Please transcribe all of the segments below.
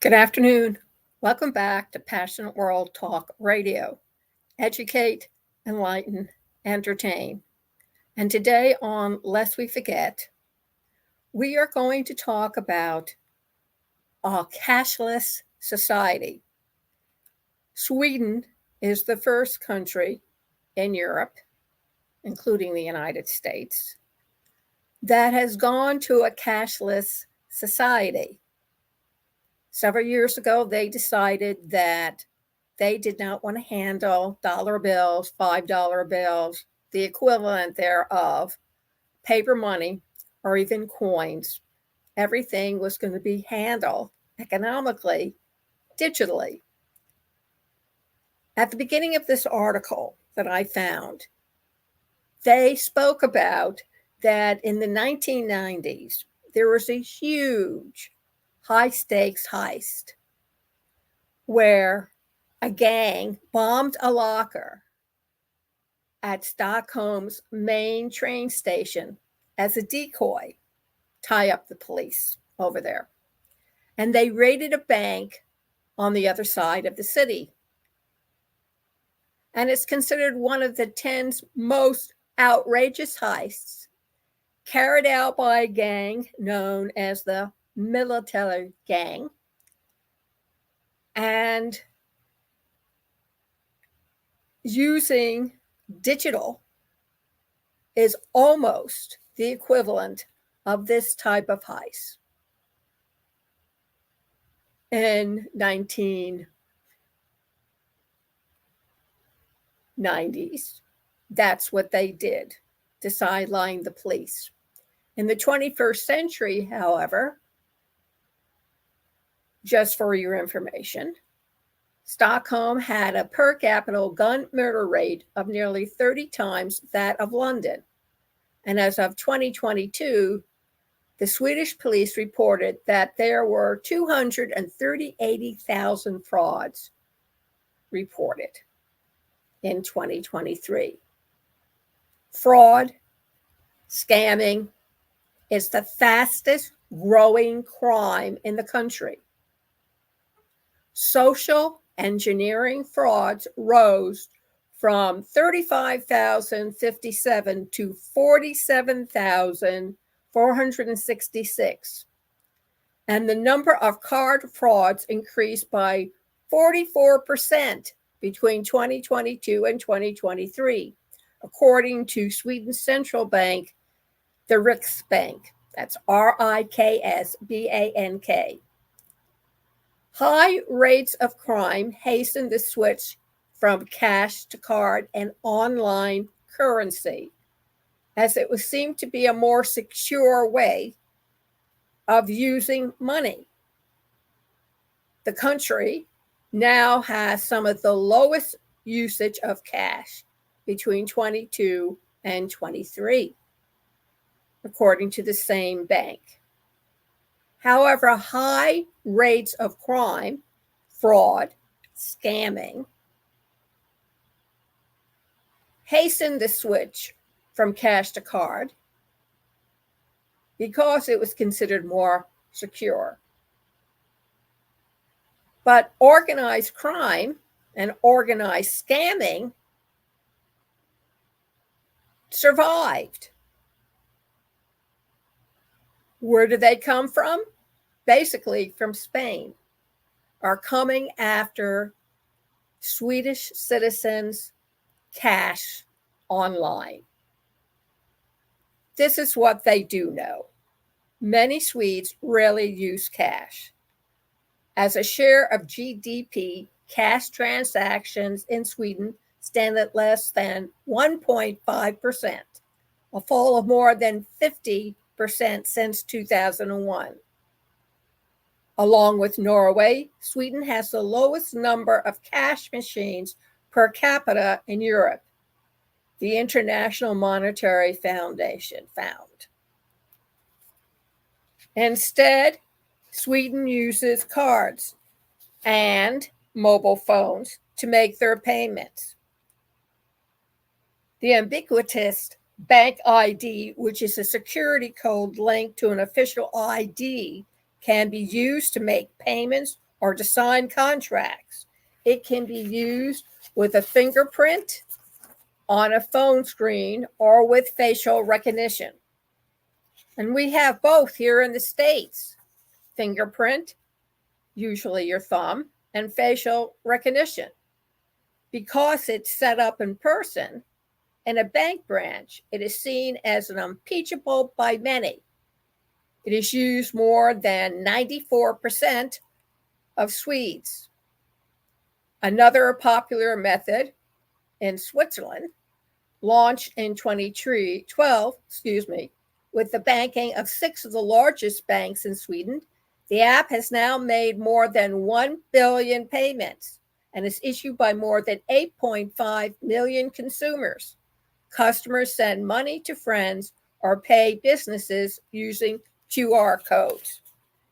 Good afternoon. Welcome back to Passionate World Talk Radio. Educate, enlighten, entertain. And today on Lest We Forget, we are going to talk about a cashless society. Sweden is the first country in Europe, including the United States, that has gone to a cashless society. Several years ago, they decided that they did not want to handle dollar bills, $5 bills, the equivalent thereof, paper money, or even coins. Everything was going to be handled economically, digitally. At the beginning of this article that I found, they spoke about that in the 1990s, there was a huge high-stakes heist where a gang bombed a locker at Stockholm's main train station as a decoy, tie up the police over there. And they raided a bank on the other side of the city. And it's considered one of the 10 most outrageous heists carried out by a gang known as the military gang. And using digital is almost the equivalent of this type of heist. In 1990s, that's what they did to sideline the police. In the 21st century, however, just for your information, Stockholm had a per capita gun murder rate of nearly 30 times that of London. And as of 2022, the Swedish police reported that there were 280,000 frauds reported in 2023. Fraud, scamming is the fastest growing crime in the country. Social engineering frauds rose from 35,057 to 47,466. And the number of card frauds increased by 44% between 2022 and 2023, according to Sweden's central bank, the Riksbank. That's Riksbank. High rates of crime hastened the switch from cash to card and online currency, as it would seem to be a more secure way of using money. The country now has some of the lowest usage of cash between 22 and 23, according to the same bank. However, high rates of crime, fraud, scamming, hastened the switch from cash to card because it was considered more secure. But organized crime and organized scamming survived. Where do they come from? Basically from Spain, are coming after Swedish citizens' cash online. This is what they do know. Many Swedes rarely use cash. As a share of GDP, cash transactions in Sweden stand at less than 1.5%, a fall of more than 50% since 2001. Along with Norway, Sweden has the lowest number of cash machines per capita in Europe, the International Monetary Foundation found. Instead, Sweden uses cards and mobile phones to make their payments. The ubiquitous bank ID, which is a security code linked to an official ID, can be used to make payments or to sign contracts. It can be used with a fingerprint on a phone screen or with facial recognition. And we have both here in the States: fingerprint, usually your thumb, and facial recognition. Because it's set up in person in a bank branch, it is seen as an unimpeachable by many. It is used more than 94% of Swedes. Another popular method in Switzerland, launched in 2012, with the banking of 6 of the largest banks in Sweden, the app has now made more than 1 billion payments and is issued by more than 8.5 million consumers. Customers send money to friends or pay businesses using QR codes.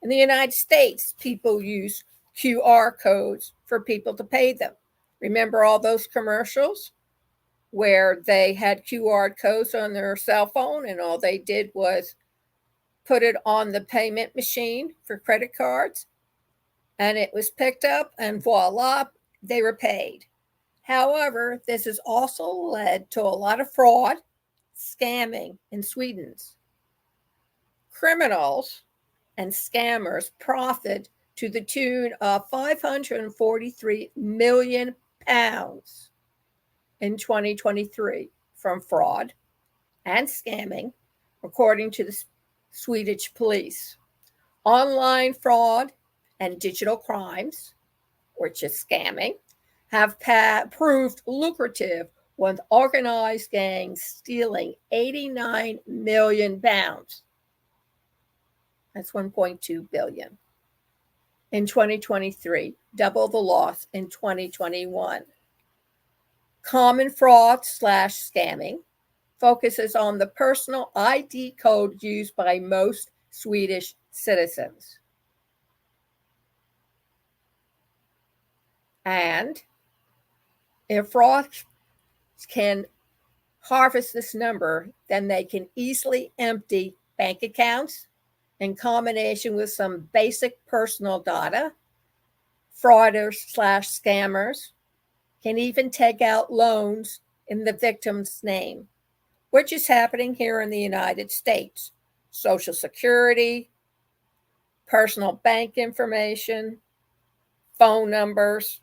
In the United States, people use QR codes for people to pay them. Remember all those commercials where they had QR codes on their cell phone and all they did was put it on the payment machine for credit cards and it was picked up and voila, they were paid. However, this has also led to a lot of fraud, scamming in Sweden. Criminals and scammers profit to the tune of £543 million in 2023 from fraud and scamming, according to the Swedish police. Online fraud and digital crimes, which is scamming, have proved lucrative, with organized gangs stealing £89 million. That's 1.2 billion. In 2023, double the loss in 2021. Common fraud / scamming focuses on the personal ID code used by most Swedish citizens. And if frauds can harvest this number, then they can easily empty bank accounts in combination with some basic personal data. Frauders / scammers can even take out loans in the victim's name, which is happening here in the United States. Social Security, personal bank information, phone numbers.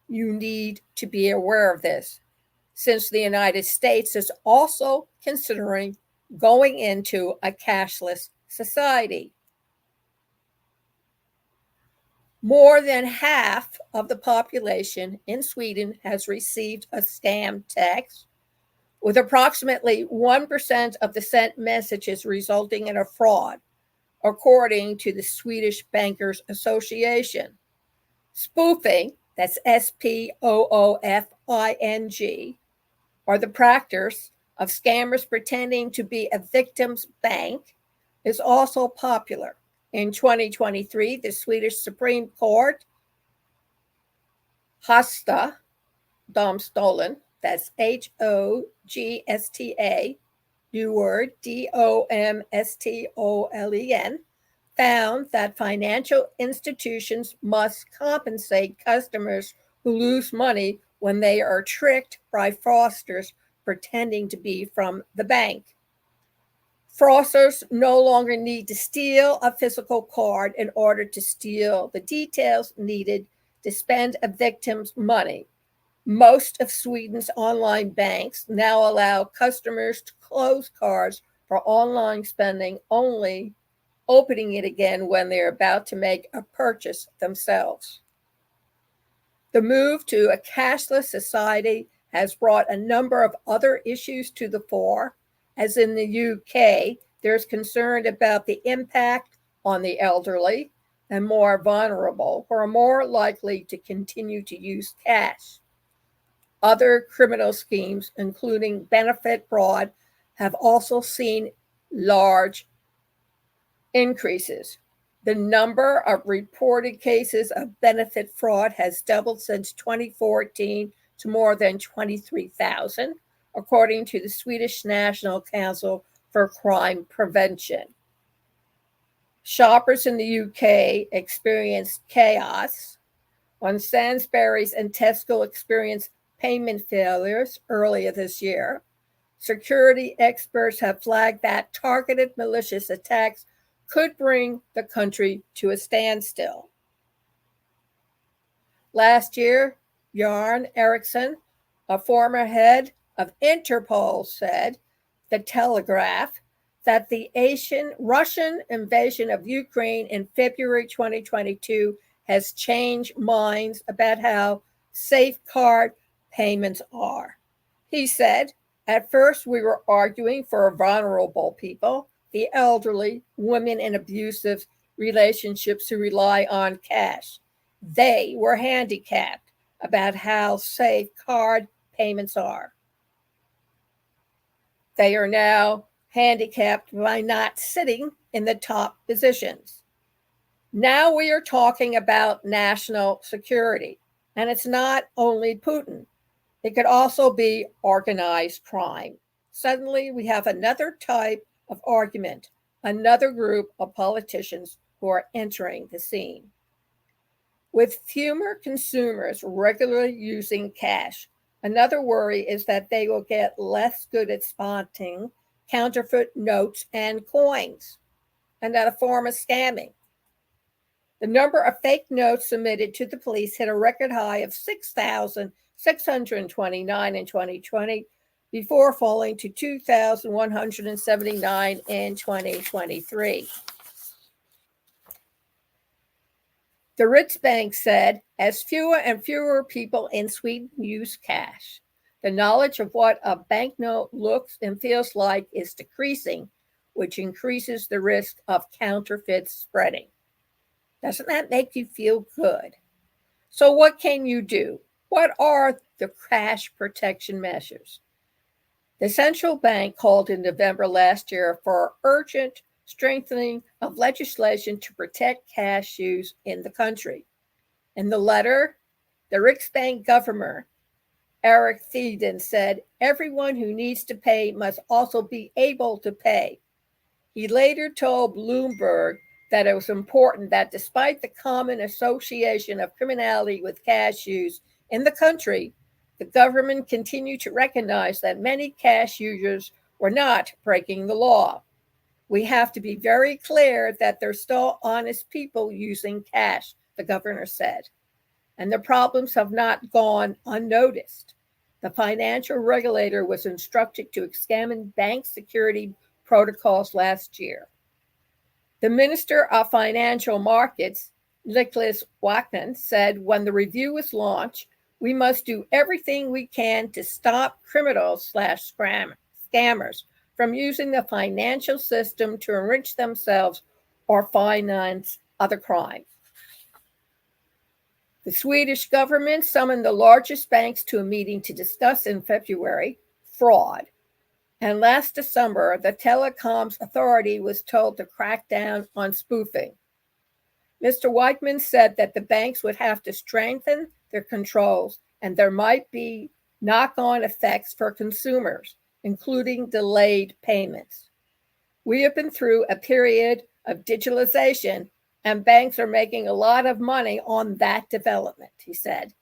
You need to be aware of this, since the United States is also considering going into a cashless society. More than half of the population in Sweden has received a scam text, with approximately 1% of the sent messages resulting in a fraud, according to the Swedish Bankers Association. Spoofing, that's SPOOFING, or the practice of scammers pretending to be a victim's bank, is also popular. In 2023, the Swedish Supreme Court, Högsta domstolen, that's HOGSTA, new word, DOMSTOLEN, found that financial institutions must compensate customers who lose money when they are tricked by fraudsters pretending to be from the bank. Fraudsters no longer need to steal a physical card in order to steal the details needed to spend a victim's money. Most of Sweden's online banks now allow customers to close cards for online spending, only opening it again when they're about to make a purchase themselves. The move to a cashless society has brought a number of other issues to the fore. As in the UK, there's concern about the impact on the elderly and more vulnerable, who are more likely to continue to use cash. Other criminal schemes, including benefit fraud, have also seen large increases. The number of reported cases of benefit fraud has doubled since 2014 to more than 23,000, according to the Swedish National Council for Crime Prevention. Shoppers in the UK experienced chaos, when Sainsbury's and Tesco experienced payment failures earlier this year. Security experts have flagged that targeted malicious attacks could bring the country to a standstill. Last year, Bjorn Eriksson, a former head of Interpol, said, The Telegraph, that the Russian invasion of Ukraine in February 2022 has changed minds about how safe card payments are. He said, At first we were arguing for vulnerable people, the elderly, women in abusive relationships who rely on cash. They were handicapped about how safe card payments are. They are now handicapped by not sitting in the top positions. Now we are talking about national security, and it's not only Putin. It could also be organized crime. Suddenly, we have another type of argument, another group of politicians who are entering the scene. With fewer consumers regularly using cash, another worry is that they will get less good at spotting counterfeit notes and coins, another form of scamming. The number of fake notes submitted to the police hit a record high of 6,629 in 2020 before falling to 2,179 in 2023. The Riksbank said, as fewer and fewer people in Sweden use cash, the knowledge of what a banknote looks and feels like is decreasing, which increases the risk of counterfeits spreading. Doesn't that make you feel good? So what can you do? What are the cash protection measures? The central bank called in November last year for urgent strengthening of legislation to protect cash use in the country. In the letter, the Riksbank governor, Erik Thedéen, said everyone who needs to pay must also be able to pay. He later told Bloomberg that it was important that despite the common association of criminality with cash use in the country, the government continued to recognize that many cash users were not breaking the law. We have to be very clear that there's still honest people using cash, the governor said, and the problems have not gone unnoticed. The financial regulator was instructed to examine bank security protocols last year. The Minister of Financial Markets, Niklas Wykman, said when the review was launched, we must do everything we can to stop criminals/scammers from using the financial system to enrich themselves or finance other crimes. The Swedish government summoned the largest banks to a meeting to discuss in February fraud. And last December, the Telecoms Authority was told to crack down on spoofing. Mr. Wykman said that the banks would have to strengthen their controls and there might be knock-on effects for consumers, including delayed payments. We have been through a period of digitalization and banks are making a lot of money on that development, he said.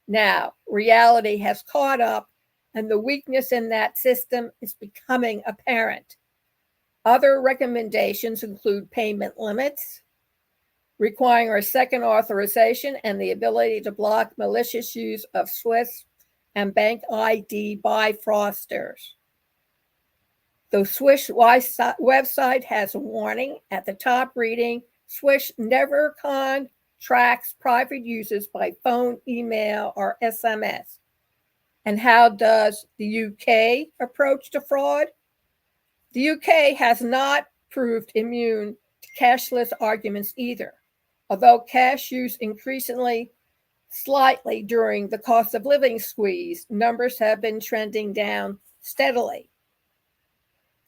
Now, reality has caught up and the weakness in that system is becoming apparent. Other recommendations include payment limits, requiring a second authorization, and the ability to block malicious use of Swiss and Bank ID by fraudsters. The Swish website has a warning at the top reading, Swish never tracks private users by phone, email, or SMS. And how does the UK approach the fraud? The UK has not proved immune to cashless arguments either, although cash use increasingly slightly during the cost of living squeeze, numbers have been trending down steadily.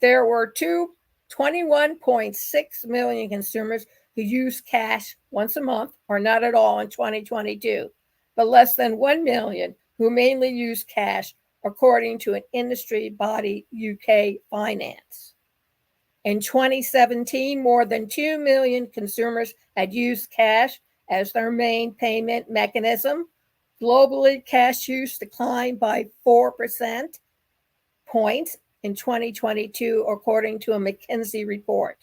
There were 21.6 million consumers who use cash once a month or not at all in 2022, but less than 1 million who mainly use cash, according to an industry body, UK Finance. In 2017, more than 2 million consumers had used cash as their main payment mechanism. Globally, cash use declined by 4% points in 2022, according to a McKinsey report.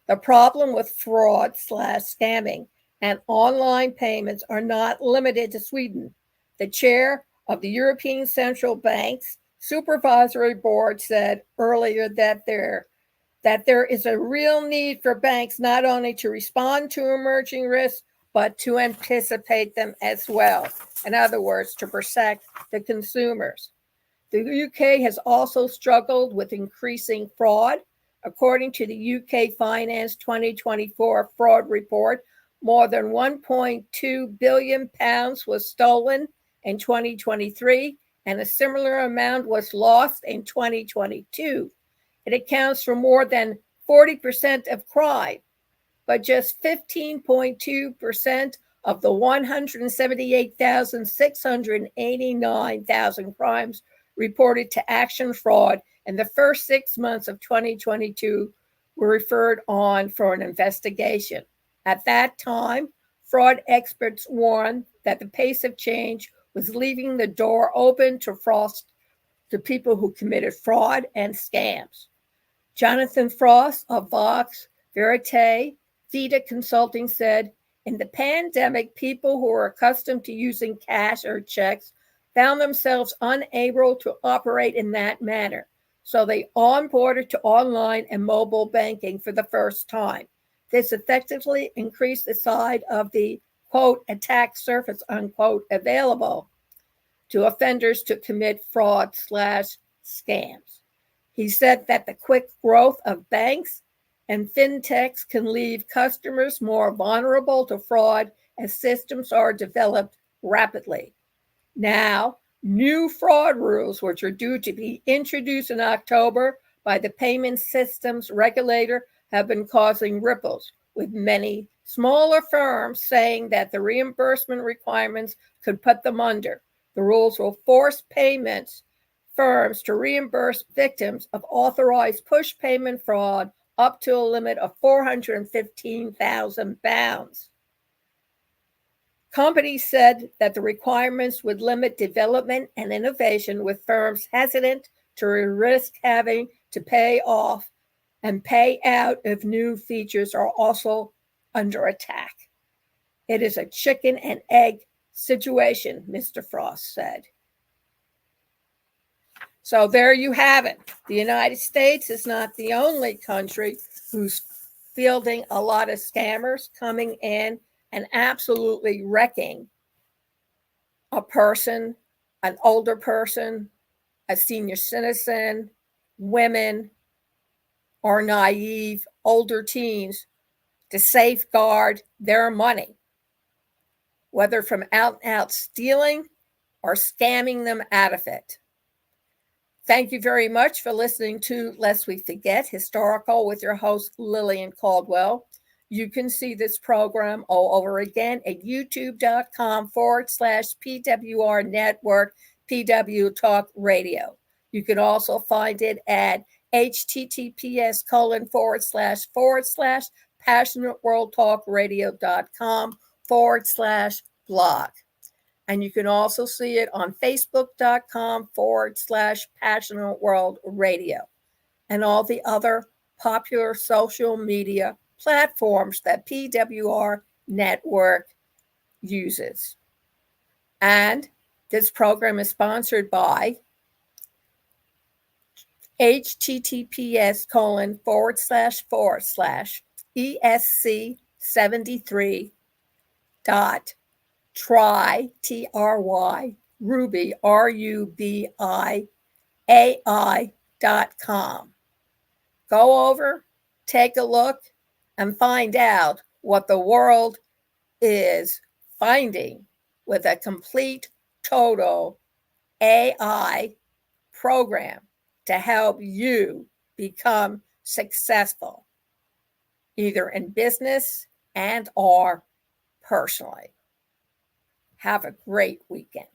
The problem with fraud/scamming and online payments are not limited to Sweden. The chair of the European Central Bank's Supervisory Board said earlier that there is a real need for banks not only to respond to emerging risks, but to anticipate them as well. In other words, to protect the consumers. The UK has also struggled with increasing fraud. According to the UK Finance 2024 fraud report, more than £1.2 billion was stolen in 2023, and a similar amount was lost in 2022. It accounts for more than 40% of crime, but just 15.2% of the 178,689,000 crimes reported to Action Fraud in the first 6 months of 2022 were referred on for an investigation. At that time, fraud experts warned that the pace of change was leaving the door open to people who committed fraud and scams. Jonathan Frost of Vox Verite Vita Consulting said, in the pandemic, people who are accustomed to using cash or checks found themselves unable to operate in that manner. So they onboarded to online and mobile banking for the first time. This effectively increased the size of the, quote, attack surface, unquote, available to offenders to commit fraud/scams. He said that the quick growth of banks and fintechs can leave customers more vulnerable to fraud as systems are developed rapidly. Now, new fraud rules, which are due to be introduced in October by the payment systems regulator, have been causing ripples, with many smaller firms saying that the reimbursement requirements could put them under. The rules will force payments firms to reimburse victims of authorized push payment fraud up to a limit of £415,000. Companies said that the requirements would limit development and innovation, with firms hesitant to risk having to pay off and pay out if new features are also under attack. It is a chicken and egg situation, Mr. Frost said. So there you have it. The United States is not the only country who's fielding a lot of scammers coming in and absolutely wrecking a person, an older person, a senior citizen, women, or naive older teens to safeguard their money, whether from out and out stealing or scamming them out of it. Thank you very much for listening to Lest We Forget Historical with your host, Lillian Caldwell. You can see this program all over again at youtube.com/PWR Network, PW Talk Radio. You can also find it at https://passionateworldtalkradio.com/blog. And you can also see it on facebook.com/Passionate World Radio and all the other popular social media platforms that PWR Network uses. And this program is sponsored by https://ESC73 try Ruby RUBIAI.com. Go over, take a look, and find out what the world is finding with a complete, total AI program to help you become successful, either in business and or personally. Have a great weekend.